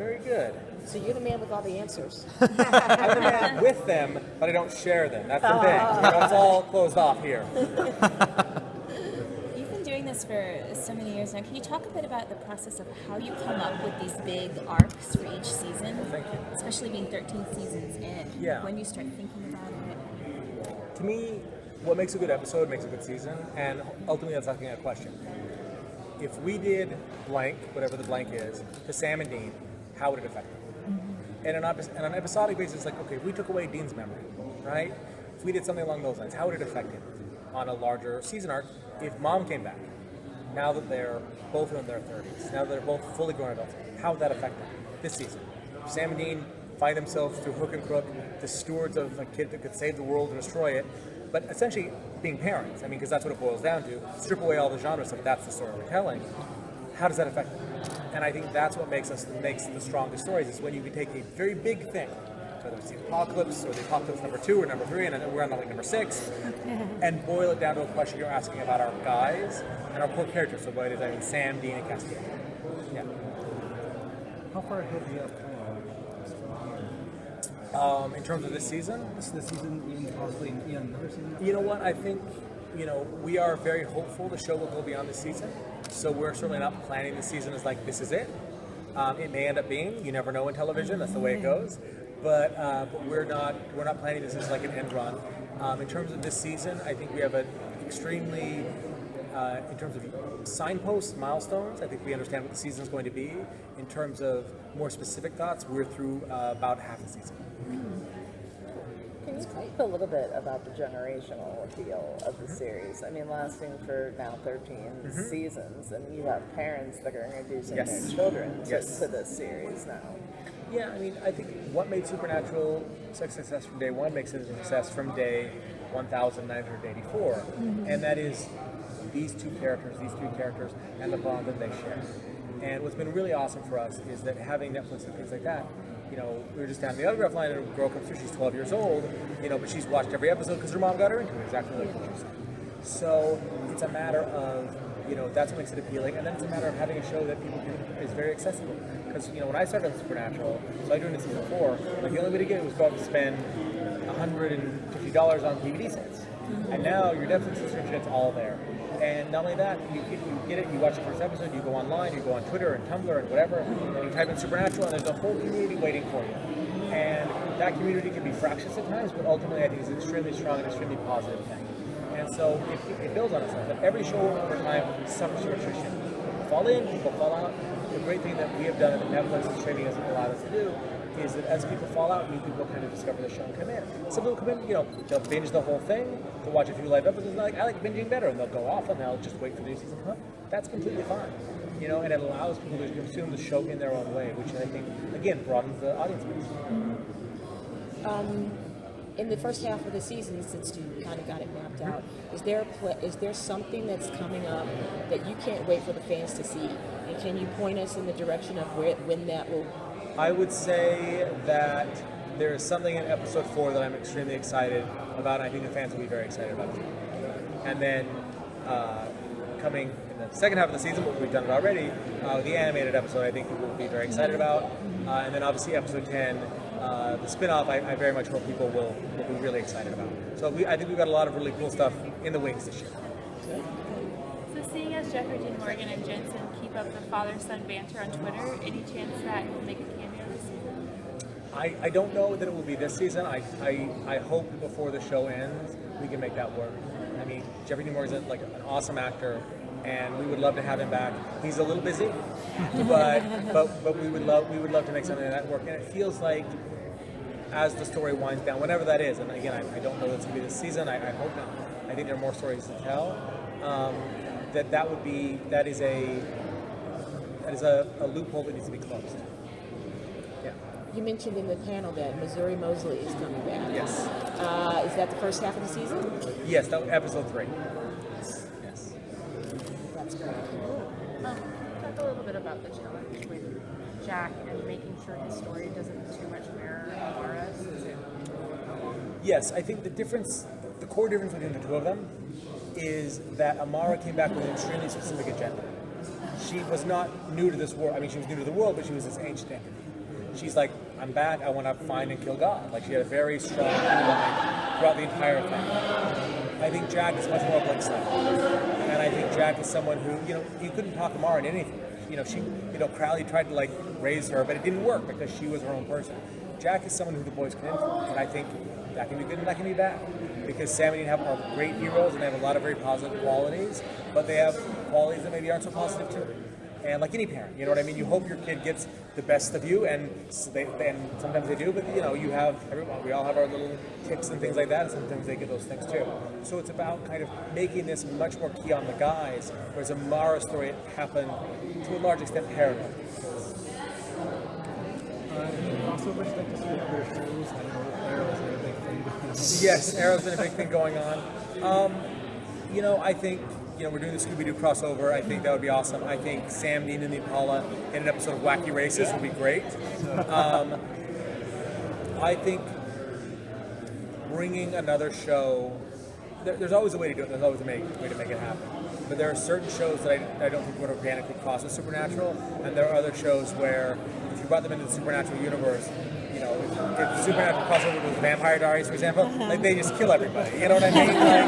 very good. So you're the man with all the answers. I'm the man with them, but I don't share them. That's the thing. You know, it's all closed off here. You've been doing this for so many years now. Can you talk a bit about the process of how you come up with these big arcs for each season? Thank you. Especially being 13 seasons in. Yeah. When you start thinking about it? To me, what makes a good episode makes a good season, and ultimately that's asking a question. If we did blank, whatever the blank is, to Sam and Dean, how would it affect them? And on an episodic basis, like, okay, if we took away Dean's memory, right? If we did something along those lines, how would it affect him? On a larger season arc, if Mom came back, now that they're both in their 30s, now that they're both fully grown adults, how would that affect them this season? If Sam and Dean find themselves through hook and crook, the stewards of a kid that could save the world and destroy it, but essentially being parents, I mean, because that's what it boils down to. Strip away all the genre stuff, that's the story we're telling. How does that affect them? And I think that's what makes the strongest stories, is when you can take a very big thing, whether it's the apocalypse or the apocalypse number 2 or number 3, and we're on like number 6, and boil it down to a question you're asking about our guys and our core characters. So what is, I mean, Sam, Dean, and Castiel. Yeah. How far ahead do you have planned? In terms of this season? This season, even possibly in another season? You know what, I think, you know, we are very hopeful the show will go beyond this season. So we're certainly not planning the season as like, this is it. It may end up being, you never know in television, that's the way it goes. But we're not planning this as like an end run. In terms of this season, I think we have an extremely, in terms of signposts, milestones, I think we understand what the season is going to be. In terms of more specific thoughts, we're through about half the season. Can you talk a little bit about the generational appeal of the series? I mean, lasting for now 13 seasons, and you have parents that are introducing their children to this series now. Yeah, I mean, I think what made Supernatural such a success from day one makes it a success from day 1,984, and that is these two characters, these three characters, and the bond that they share. And what's been really awesome for us is that having Netflix and things like that, you know, we were just down the autograph line and a girl comes through, she's 12 years old, you know, but she's watched every episode because her mom got her into it, exactly like what you said. So it's a matter of, you know, that's what makes it appealing, and then it's a matter of having a show that people can, is very accessible. Because, you know, when I started on Supernatural, so I was doing it season 4, like the only way to get it was go out and spend $150 on DVD sets. And now your Netflix subscription, it's all there. And not only that, you get it, you watch the first episode, you go online, you go on Twitter and Tumblr and whatever, and you type in Supernatural, and there's a whole community waiting for you. And that community can be fractious at times, but ultimately I think it's an extremely strong and extremely positive thing. And so it builds on itself. And every show over time suffers from attrition. People fall in, people fall out. The great thing that we have done, and that Netflix and streaming has allowed us to do, is that as people fall out, new people kind of discover the show and come in. Some people come in, you know, they'll binge the whole thing, they'll watch a few live episodes, and they're like, I like binging better, and they'll go off and they'll just wait for the new season to come. That's completely fine. You know, and it allows people to consume the show in their own way, which I think, again, broadens the audience base. In the first half of the season, since you kind of got it mapped out, is there something that's coming up that you can't wait for the fans to see? And can you point us in the direction of when that will? I would say that there is something in episode 4 that I'm extremely excited about, and I think the fans will be very excited about too. And then coming in the second half of the season, but we've done it already, the animated episode I think people will be very excited about. And then obviously episode 10, the spin-off, I very much hope people will be really excited about. So I think we've got a lot of really cool stuff in the wings this year. So seeing as Jeffrey Dean Morgan and Jensen keep up the father-son banter on Twitter, any chance that you'll make a cameo this season? I don't know that it will be this season. I hope before the show ends we can make that work. I mean, Jeffrey Dean Morgan is like an awesome actor, and we would love to have him back. He's a little busy, but we would love to make something of that work. And it feels like as the story winds down, whenever that is, and again, I don't know that it's going to be this season. I hope not. I think there are more stories to tell. That is a loophole that needs to be closed. Yeah. You mentioned in the panel that Missouri Mosley is coming back. Yes. Is that the first half of the season? Yes, that was episode 3. Yes. That's great. Talk a little bit about the challenge with Jack and making sure his story doesn't too much mirror Amara's. Yes, I think the core difference between the two of them is that Amara came back with an extremely specific agenda. She was not new to this world. I mean, she was new to the world, but she was this ancient entity. she's like, I'm back, I want to find and kill God. Like, she had a very strong line throughout the entire thing. I think Jack is much more Blake's side. And I think Jack is someone who, you couldn't talk Amara into anything. Crowley tried to, like, raise her, but it didn't work because she was her own person. Jack is someone who the boys can influence, and I think that can be good and that can be bad. Because Sam and Dean are great heroes, and they have a lot of very positive qualities, but they have qualities that maybe aren't so positive too. And like any parent, you know what I mean? You hope your kid gets the best of you, and sometimes they do, but we all have our little tics and things like that, and sometimes they get those things too. So it's about kind of making this much more key on the guys, whereas a Mara story happened to a large extent parallel. Crossovers, like to see other shows. I know Arrow's been a big thing going on. Yes, Arrow's been a big thing going on. I think we're doing the Scooby-Doo crossover. I think that would be awesome. I think Sam, Dean, and the Impala in an episode of Wacky Races would be great. I think bringing another show, there's always a way to do it. There's always a way to make it happen. But there are certain shows that I don't think would organically cross with Supernatural, and there are other shows where if you brought them into the Supernatural universe, if Supernatural crossover with Vampire Diaries, for example, like they just kill everybody. You know what I mean?